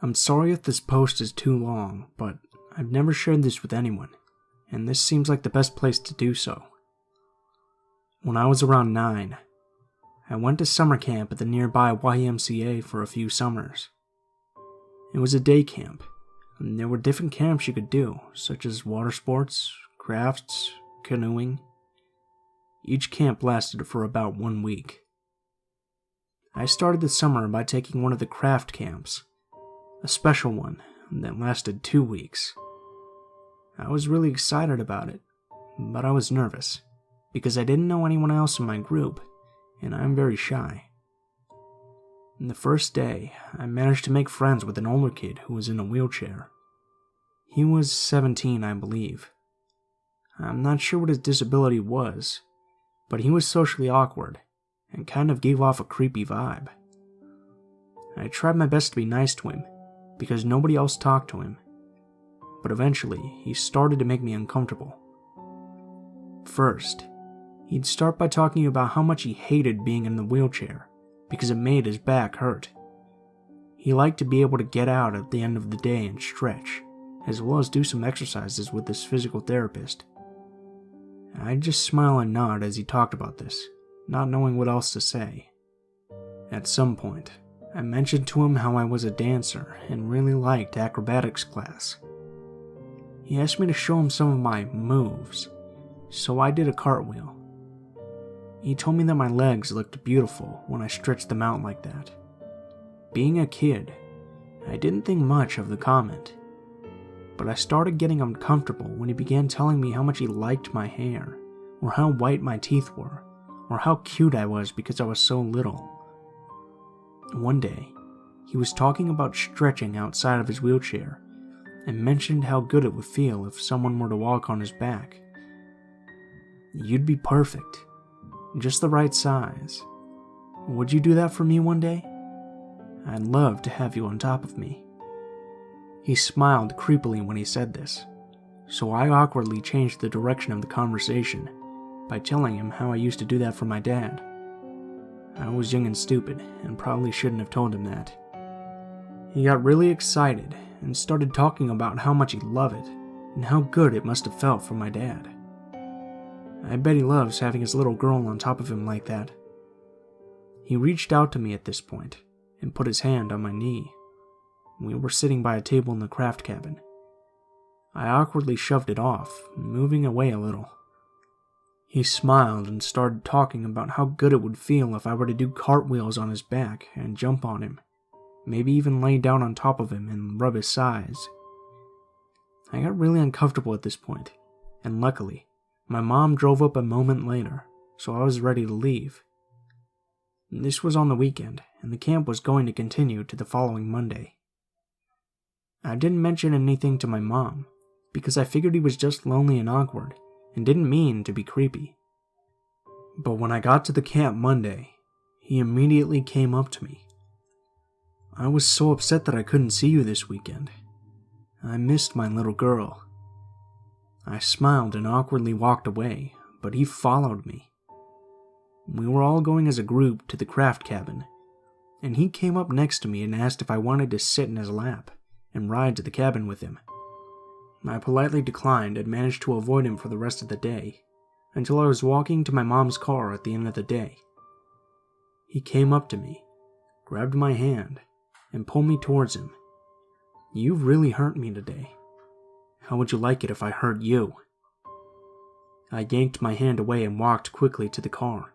I'm sorry if this post is too long, but I've never shared this with anyone, and this seems like the best place to do so. When I was around 9, I went to summer camp at the nearby YMCA for a few summers. It was a day camp, and there were different camps you could do, such as water sports, crafts, canoeing. Each camp lasted for about 1 week. I started the summer by taking one of the craft camps, a special one that lasted 2 weeks. I was really excited about it, but I was nervous because I didn't know anyone else in my group, and I'm very shy. On the first day, I managed to make friends with an older kid who was in a wheelchair. He was 17, I believe. I'm not sure what his disability was, but he was socially awkward and kind of gave off a creepy vibe. I tried my best to be nice to him because nobody else talked to him, but eventually he started to make me uncomfortable. First, he'd start by talking about how much he hated being in the wheelchair because it made his back hurt. He liked to be able to get out at the end of the day and stretch, as well as do some exercises with his physical therapist. I'd just smile and nod as he talked about this, not knowing what else to say. At some point, I mentioned to him how I was a dancer and really liked acrobatics class. He asked me to show him some of my moves, so I did a cartwheel. He told me that my legs looked beautiful when I stretched them out like that. Being a kid, I didn't think much of the comment, but I started getting uncomfortable when he began telling me how much he liked my hair, or how white my teeth were, or how cute I was because I was so little. One day, he was talking about stretching outside of his wheelchair, and mentioned how good it would feel if someone were to walk on his back. You'd be perfect. Just the right size. Would you do that for me one day? I'd love to have you on top of me. He smiled creepily when he said this, so I awkwardly changed the direction of the conversation by telling him how I used to do that for my dad. I was young and stupid and probably shouldn't have told him that. He got really excited and started talking about how much he loved it and how good it must have felt for my dad. I bet he loves having his little girl on top of him like that. He reached out to me at this point and put his hand on my knee. We were sitting by a table in the craft cabin. I awkwardly shoved it off, moving away a little. He smiled and started talking about how good it would feel if I were to do cartwheels on his back and jump on him, maybe even lay down on top of him and rub his sides. I got really uncomfortable at this point, and luckily, my mom drove up a moment later, so I was ready to leave. This was on the weekend, and the camp was going to continue to the following Monday. I didn't mention anything to my mom, because I figured he was just lonely and awkward, and didn't mean to be creepy. But when I got to the camp Monday, he immediately came up to me. I was so upset that I couldn't see you this weekend. I missed my little girl. I smiled and awkwardly walked away, but he followed me. We were all going as a group to the craft cabin, and he came up next to me and asked if I wanted to sit in his lap and ride to the cabin with him. I politely declined and managed to avoid him for the rest of the day, until I was walking to my mom's car at the end of the day. He came up to me, grabbed my hand, and pulled me towards him. "You've really hurt me today. How would you like it if I hurt you?" I yanked my hand away and walked quickly to the car.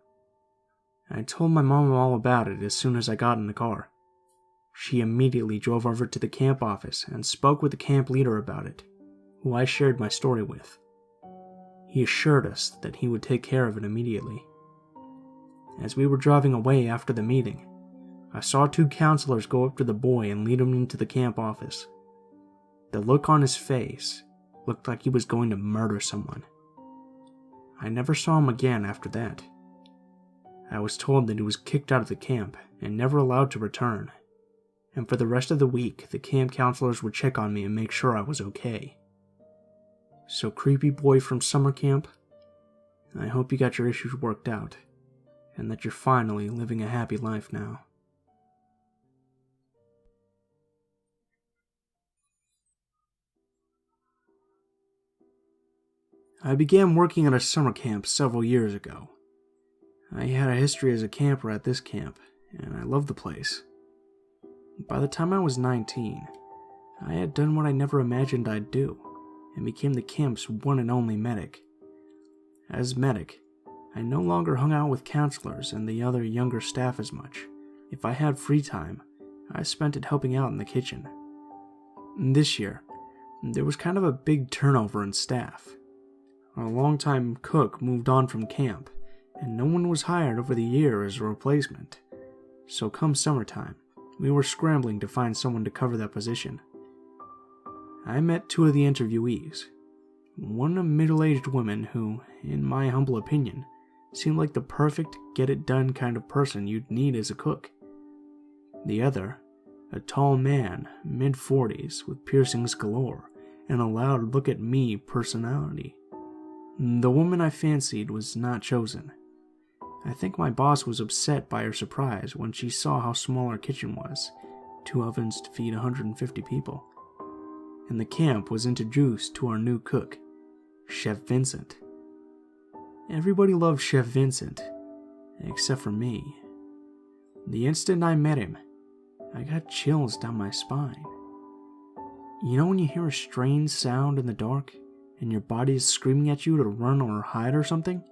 I told my mom all about it as soon as I got in the car. She immediately drove over to the camp office and spoke with the camp leader about it, who I shared my story with. He assured us that he would take care of it immediately. As we were driving away after the meeting, I saw 2 counselors go up to the boy and lead him into the camp office. The look on his face looked like he was going to murder someone. I never saw him again after that. I was told that he was kicked out of the camp and never allowed to return, and for the rest of the week the camp counselors would check on me and make sure I was okay. So creepy boy from summer camp, I hope you got your issues worked out, and that you're finally living a happy life now. I began working at a summer camp several years ago. I had a history as a camper at this camp, and I loved the place. By the time I was 19, I had done what I never imagined I'd do, and became the camp's one and only medic. As medic, I no longer hung out with counselors and the other younger staff as much. If I had free time, I spent it helping out in the kitchen. This year, there was kind of a big turnover in staff. Our longtime cook moved on from camp, and no one was hired over the year as a replacement. So come summertime, we were scrambling to find someone to cover that position. I met two of the interviewees. One a middle-aged woman who, in my humble opinion, seemed like the perfect get-it-done kind of person you'd need as a cook. The other, a tall man, mid-40s, with piercings galore, and a loud look-at-me personality. The woman I fancied was not chosen. I think my boss was upset by her surprise when she saw how small our kitchen was, 2 ovens to feed 150 people. And the camp was introduced to our new cook, Chef Vincent. Everybody loved Chef Vincent, except for me. The instant I met him, I got chills down my spine. You know when you hear a strange sound in the dark, and your body is screaming at you to run or hide or something?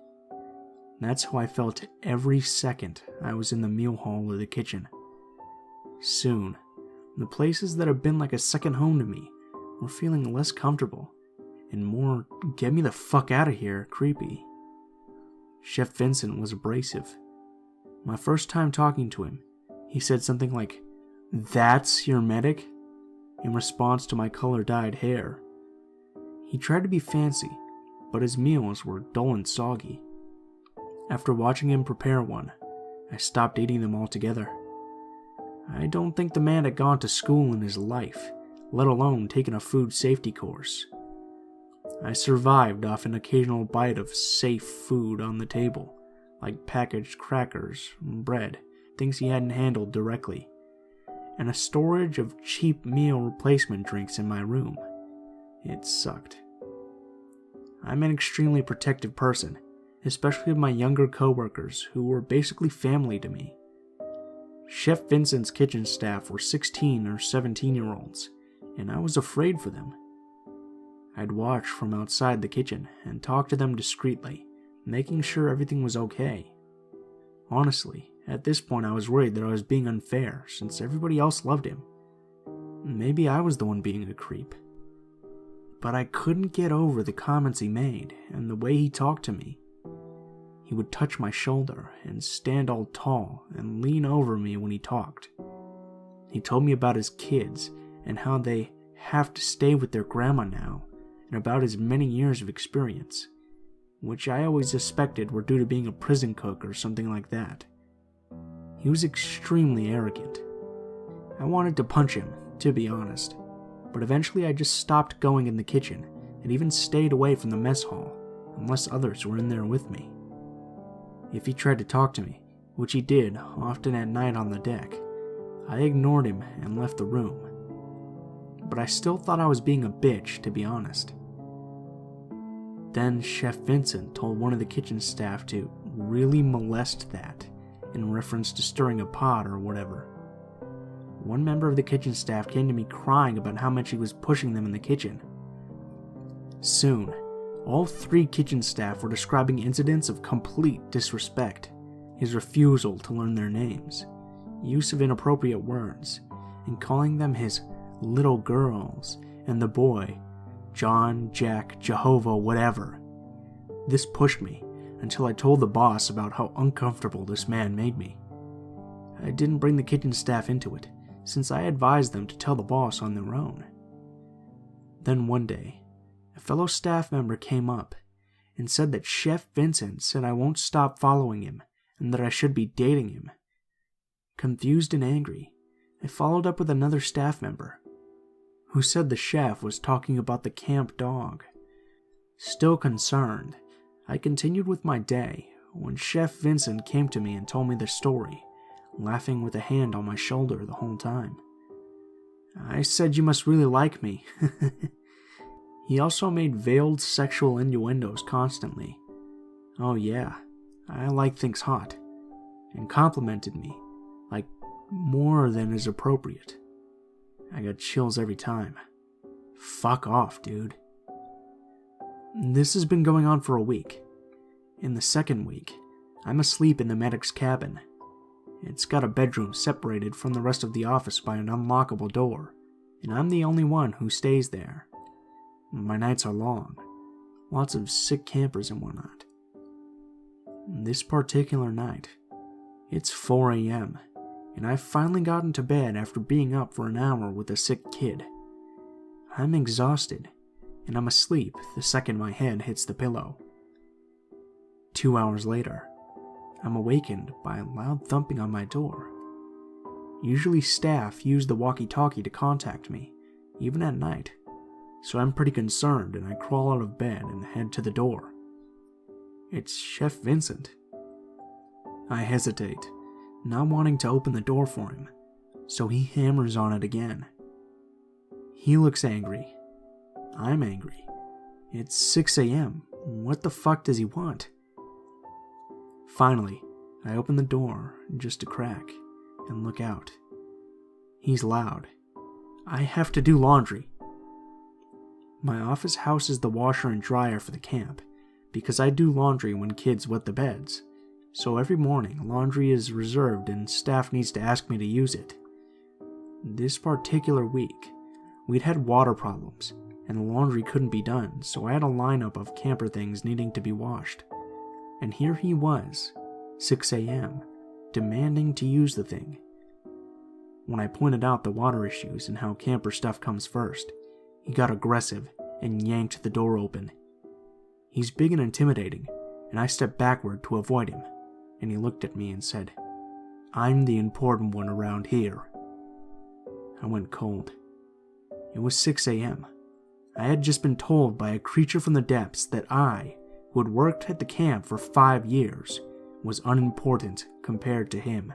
That's how I felt every second I was in the meal hall or the kitchen. Soon, the places that have been like a second home to me were feeling less comfortable, and more get me the fuck out of here creepy. Chef Vincent was abrasive. My first time talking to him, he said something like, "That's your medic?" in response to my color-dyed hair. He tried to be fancy, but his meals were dull and soggy. After watching him prepare one, I stopped eating them altogether. I don't think the man had gone to school in his life, let alone taken a food safety course. I survived off an occasional bite of safe food on the table, like packaged crackers, bread, things he hadn't handled directly, and a storage of cheap meal replacement drinks in my room. It sucked. I'm an extremely protective person, especially of my younger coworkers who were basically family to me. Chef Vincent's kitchen staff were 16 or 17-year-olds, and I was afraid for them. I'd watch from outside the kitchen and talk to them discreetly, making sure everything was okay. Honestly, at this point I was worried that I was being unfair since everybody else loved him. Maybe I was the one being a creep. But I couldn't get over the comments he made and the way he talked to me. He would touch my shoulder and stand all tall and lean over me when he talked. He told me about his kids and how they have to stay with their grandma now, and about his many years of experience, which I always suspected were due to being a prison cook or something like that. He was extremely arrogant. I wanted to punch him, to be honest, but eventually I just stopped going in the kitchen and even stayed away from the mess hall, unless others were in there with me. If he tried to talk to me, which he did often at night on the deck, I ignored him and left the room. But I still thought I was being a bitch, to be honest. Then Chef Vincent told one of the kitchen staff to really molest that, in reference to stirring a pot or whatever. One member of the kitchen staff came to me crying about how much he was pushing them in the kitchen. Soon, all 3 kitchen staff were describing incidents of complete disrespect, his refusal to learn their names, use of inappropriate words, and calling them his little girls, and the boy, John, Jack, Jehovah, whatever. This pushed me until I told the boss about how uncomfortable this man made me. I didn't bring the kitchen staff into it, since I advised them to tell the boss on their own. Then one day, a fellow staff member came up and said that Chef Vincent said I won't stop following him and that I should be dating him. Confused and angry, I followed up with another staff member, who said the chef was talking about the camp dog. Still concerned, I continued with my day when Chef Vincent came to me and told me the story, laughing with a hand on my shoulder the whole time. I said, "You must really like me." He also made veiled sexual innuendos constantly. Oh yeah, I like things hot. And complimented me, like more than is appropriate. I got chills every time. Fuck off, dude. This has been going on for a week. In the second week, I'm asleep in the medic's cabin. It's got a bedroom separated from the rest of the office by an unlockable door, and I'm the only one who stays there. My nights are long, lots of sick campers and whatnot. This particular night, it's 4 a.m., and I've finally gotten to bed after being up for an hour with a sick kid. I'm exhausted, and I'm asleep the second my head hits the pillow. 2 hours later, I'm awakened by a loud thumping on my door. Usually staff use the walkie-talkie to contact me, even at night, so I'm pretty concerned and I crawl out of bed and head to the door. It's Chef Vincent. I hesitate, not wanting to open the door for him, so he hammers on it again. He looks angry. I'm angry. It's 6 a.m. What the fuck does he want? Finally, I open the door just a crack and look out. He's loud. I have to do laundry. My office houses the washer and dryer for the camp because I do laundry when kids wet the beds. So every morning, laundry is reserved and staff needs to ask me to use it. This particular week, we'd had water problems, and the laundry couldn't be done, so I had a lineup of camper things needing to be washed. And here he was, 6 a.m., demanding to use the thing. When I pointed out the water issues and how camper stuff comes first, he got aggressive and yanked the door open. He's big and intimidating, and I stepped backward to avoid him. And he looked at me and said, "I'm the important one around here." I went cold. It was 6 a.m. I had just been told by a creature from the depths that I, who had worked at the camp for 5 years, was unimportant compared to him.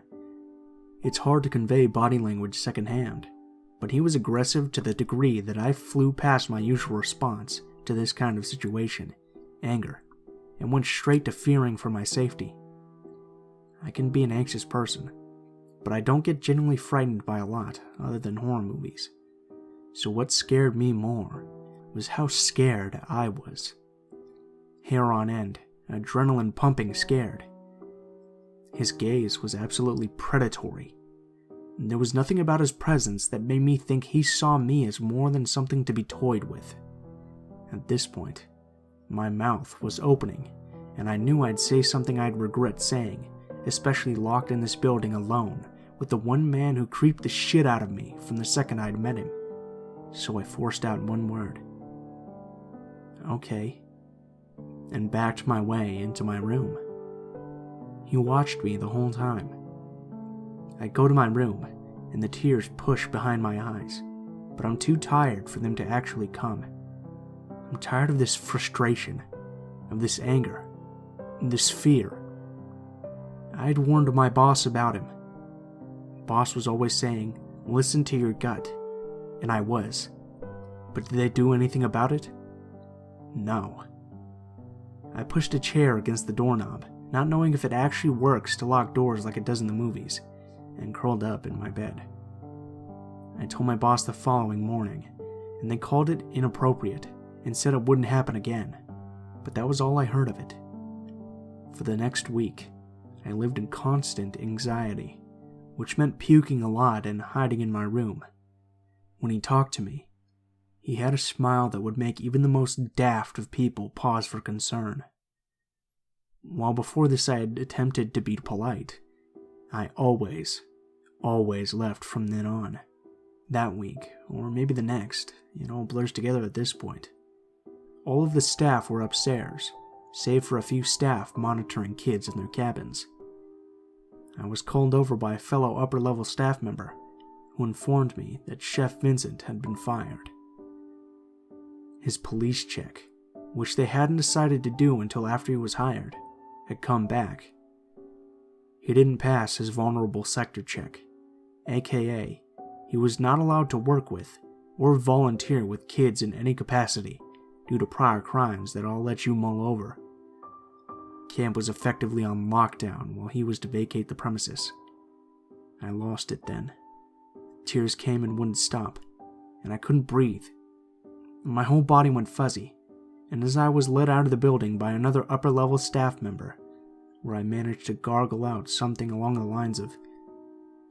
It's hard to convey body language secondhand, but he was aggressive to the degree that I flew past my usual response to this kind of situation, anger, and went straight to fearing for my safety. I can be an anxious person, but I don't get genuinely frightened by a lot other than horror movies. So what scared me more was how scared I was. Hair on end, adrenaline pumping scared. His gaze was absolutely predatory. There was nothing about his presence that made me think he saw me as more than something to be toyed with. At this point, my mouth was opening, and I knew I'd say something I'd regret saying, especially locked in this building alone with the one man who creeped the shit out of me from the second I'd met him. So I forced out one word. "Okay," and backed my way into my room. He watched me the whole time. I go to my room, and the tears push behind my eyes, but I'm too tired for them to actually come. I'm tired of this frustration, of this anger, this fear. I'd warned my boss about him. Boss was always saying, "Listen to your gut," and I was. But did they do anything about it? No. I pushed a chair against the doorknob, not knowing if it actually works to lock doors like it does in the movies, and curled up in my bed. I told my boss the following morning, and they called it inappropriate and said it wouldn't happen again, but that was all I heard of it. For the next week, I lived in constant anxiety, which meant puking a lot and hiding in my room. When he talked to me, he had a smile that would make even the most daft of people pause for concern. While before this I had attempted to be polite, I always left from then on. That week, or maybe the next, it all blurs together at this point. All of the staff were upstairs, save for a few staff monitoring kids in their cabins. I was called over by a fellow upper-level staff member, who informed me that Chef Vincent had been fired. His police check, which they hadn't decided to do until after he was hired, had come back. He didn't pass his vulnerable sector check, aka he was not allowed to work with or volunteer with kids in any capacity due to prior crimes that I'll let you mull over. Camp was effectively on lockdown while he was to vacate the premises. I lost it then. Tears came and wouldn't stop, and I couldn't breathe. My whole body went fuzzy, and as I was led out of the building by another upper-level staff member, where I managed to gargle out something along the lines of,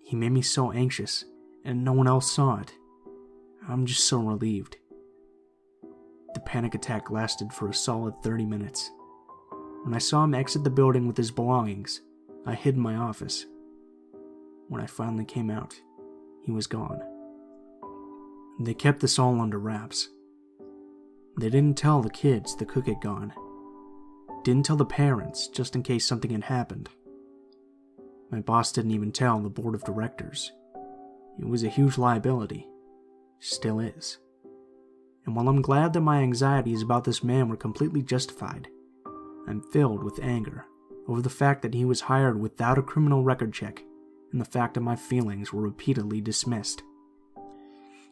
"He made me so anxious, and no one else saw it. I'm just so relieved." The panic attack lasted for a solid 30 minutes. When I saw him exit the building with his belongings, I hid in my office. When I finally came out, he was gone. They kept this all under wraps. They didn't tell the kids the cook had gone. Didn't tell the parents, just in case something had happened. My boss didn't even tell the board of directors. It was a huge liability. Still is. And while I'm glad that my anxieties about this man were completely justified, I'm filled with anger over the fact that he was hired without a criminal record check and the fact that my feelings were repeatedly dismissed.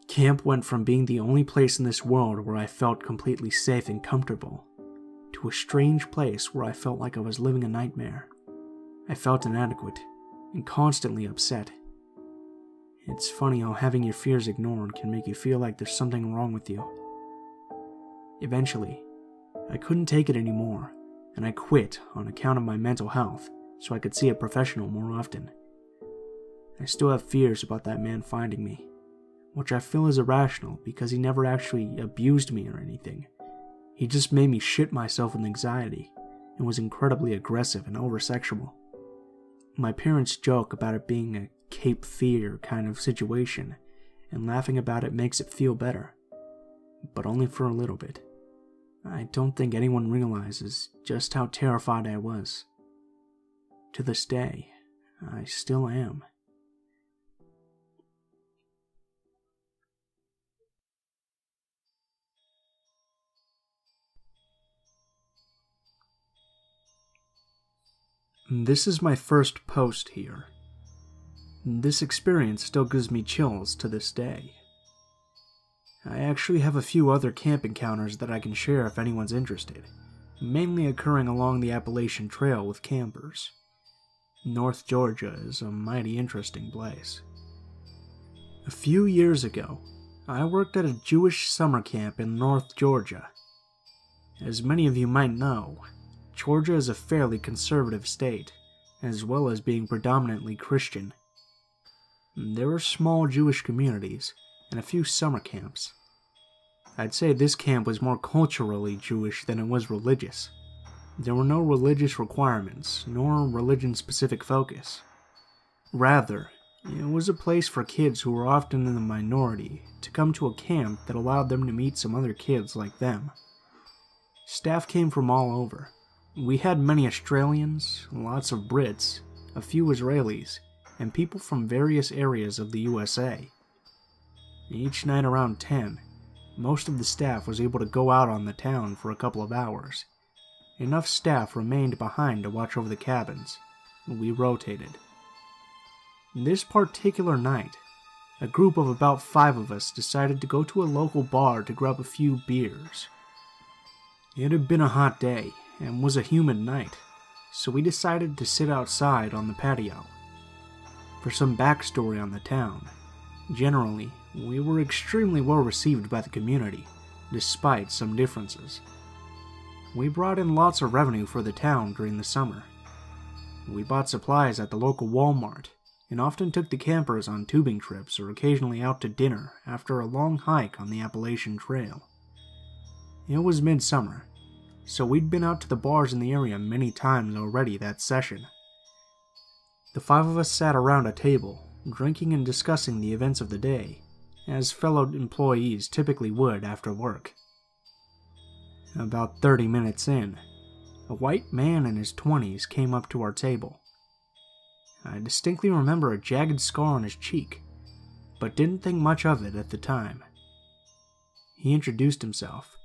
Camp went from being the only place in this world where I felt completely safe and comfortable to a strange place where I felt like I was living a nightmare. I felt inadequate and constantly upset. It's funny how having your fears ignored can make you feel like there's something wrong with you. Eventually, I couldn't take it anymore, and I quit on account of my mental health so I could see a professional more often. I still have fears about that man finding me, which I feel is irrational because he never actually abused me or anything. He just made me shit myself with anxiety and was incredibly aggressive and over-sexual. My parents joke about it being a Cape Fear kind of situation, and laughing about it makes it feel better, but only for a little bit. I don't think anyone realizes just how terrified I was. To this day, I still am. This is my first post here. This experience still gives me chills to this day. I actually have a few other camp encounters that I can share if anyone's interested, mainly occurring along the Appalachian Trail with campers. North Georgia is a mighty interesting place. A few years ago, I worked at a Jewish summer camp in North Georgia. As many of you might know, Georgia is a fairly conservative state, as well as being predominantly Christian. There were small Jewish communities and a few summer camps. I'd say this camp was more culturally Jewish than it was religious. There were no religious requirements, nor religion-specific focus. Rather, it was a place for kids who were often in the minority to come to a camp that allowed them to meet some other kids like them. Staff came from all over. We had many Australians, lots of Brits, a few Israelis, and people from various areas of the USA. Each night around 10, most of the staff was able to go out on the town for a couple of hours. Enough staff remained behind to watch over the cabins. We rotated. This particular night, a group of about 5 of us decided to go to a local bar to grab a few beers. It had been a hot day and was a humid night, so we decided to sit outside on the patio. For some backstory on the town, generally, we were extremely well received by the community, despite some differences. We brought in lots of revenue for the town during the summer. We bought supplies at the local Walmart, and often took the campers on tubing trips or occasionally out to dinner after a long hike on the Appalachian Trail. It was midsummer, so we'd been out to the bars in the area many times already that session. The 5 of us sat around a table, drinking and discussing the events of the day, as fellow employees typically would after work. About 30 minutes in, a white man in his 20s came up to our table. I distinctly remember a jagged scar on his cheek, but didn't think much of it at the time. He introduced himself,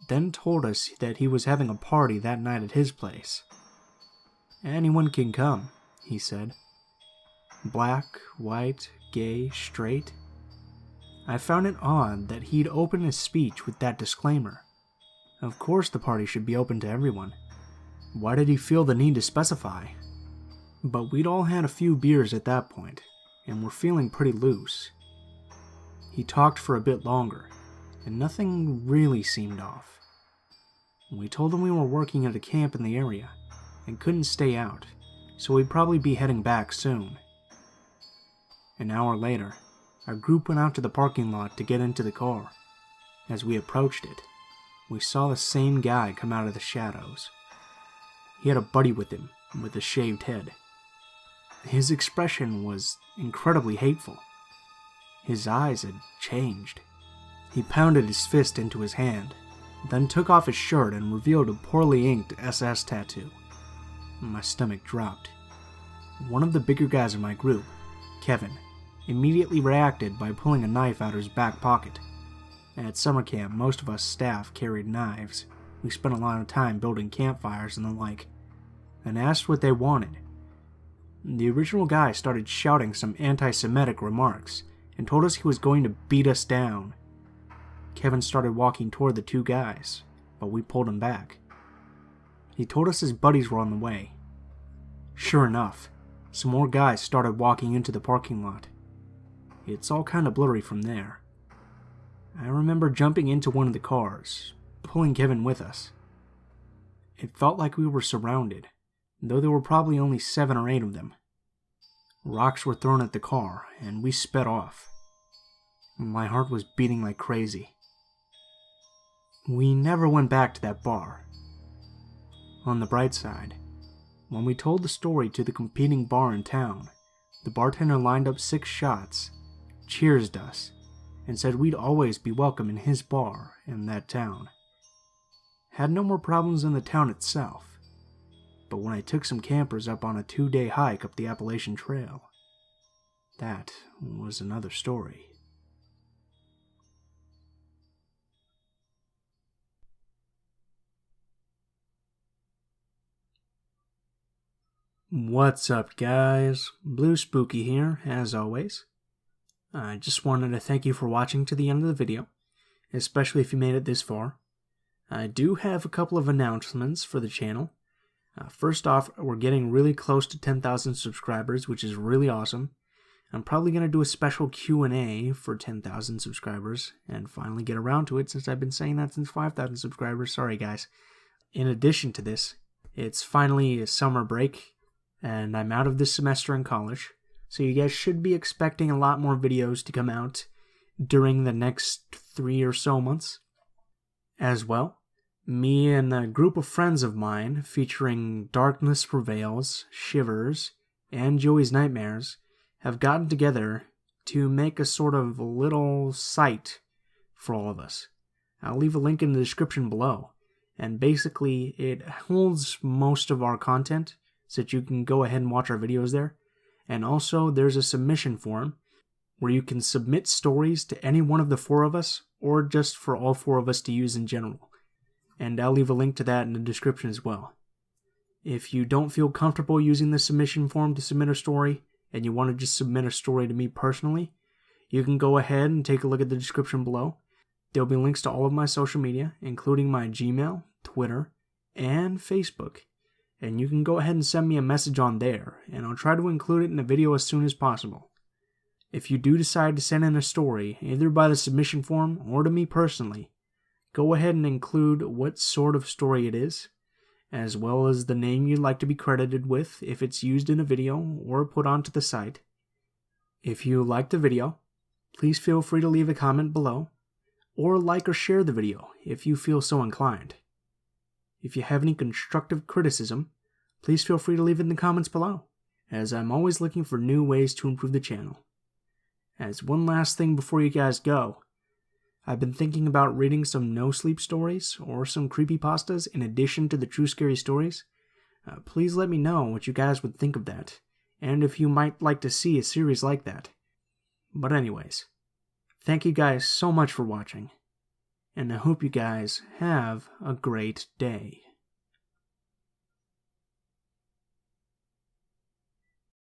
then told us that he was having a party that night at his place. "Anyone can come," he said. Black, white, gay, straight. I found it odd that he'd open his speech with that disclaimer. Of course the party should be open to everyone. Why did he feel the need to specify? But we'd all had a few beers at that point, and were feeling pretty loose. He talked for a bit longer, and nothing really seemed off. We told him we were working at a camp in the area, and couldn't stay out, so we'd probably be heading back soon. An hour later, our group went out to the parking lot to get into the car. As we approached it, we saw the same guy come out of the shadows. He had a buddy with him, with a shaved head. His expression was incredibly hateful. His eyes had changed. He pounded his fist into his hand, then took off his shirt and revealed a poorly inked SS tattoo. My stomach dropped. One of the bigger guys in my group, Kevin, immediately reacted by pulling a knife out of his back pocket. At summer camp, most of us staff carried knives. We spent a lot of time building campfires and the like, and asked what they wanted. The original guy started shouting some anti-Semitic remarks and told us he was going to beat us down. Kevin started walking toward the two guys, but we pulled him back. He told us his buddies were on the way. Sure enough, some more guys started walking into the parking lot. It's all kind of blurry from there. I remember jumping into one of the cars, pulling Kevin with us. It felt like we were surrounded, though there were probably only 7 or 8 of them. Rocks were thrown at the car, and we sped off. My heart was beating like crazy. We never went back to that bar. On the bright side, when we told the story to the competing bar in town, the bartender lined up 6 shots, cheersed us, and said we'd always be welcome in his bar in that town. Had no more problems in the town itself, but when I took some campers up on a 2-day hike up the Appalachian Trail, that was another story. What's up, guys? Blue Spooky here, as always. I just wanted to thank you for watching to the end of the video, especially if you made it this far. I do have a couple of announcements for the channel. First off, we're getting really close to 10,000 subscribers, which is really awesome. I'm probably going to do a special Q&A for 10,000 subscribers, and finally get around to it since I've been saying that since 5,000 subscribers. Sorry, guys. In addition to this, it's finally a summer break, and I'm out of this semester in college, so you guys should be expecting a lot more videos to come out during the next 3 or so months. As well, me and a group of friends of mine featuring Darkness Prevails, Shivers, and Joey's Nightmares have gotten together to make a sort of little site for all of us. I'll leave a link in the description below, and basically it holds most of our content so that you can go ahead and watch our videos there. And also, there's a submission form where you can submit stories to any one of the 4 of us, or just for all 4 of us to use in general. And I'll leave a link to that in the description as well. If you don't feel comfortable using the submission form to submit a story, and you want to just submit a story to me personally, you can go ahead and take a look at the description below. There'll be links to all of my social media, including my Gmail, Twitter, and Facebook. And you can go ahead and send me a message on there, and I'll try to include it in the video as soon as possible. If you do decide to send in a story, either by the submission form or to me personally, go ahead and include what sort of story it is, as well as the name you'd like to be credited with if it's used in a video or put onto the site. If you liked the video, please feel free to leave a comment below, or like or share the video if you feel so inclined. If you have any constructive criticism, please feel free to leave it in the comments below, as I'm always looking for new ways to improve the channel. As one last thing before you guys go, I've been thinking about reading some no-sleep stories or some creepypastas in addition to the true scary stories. Please let me know what you guys would think of that, and if you might like to see a series like that. But anyways, thank you guys so much for watching, and I hope you guys have a great day.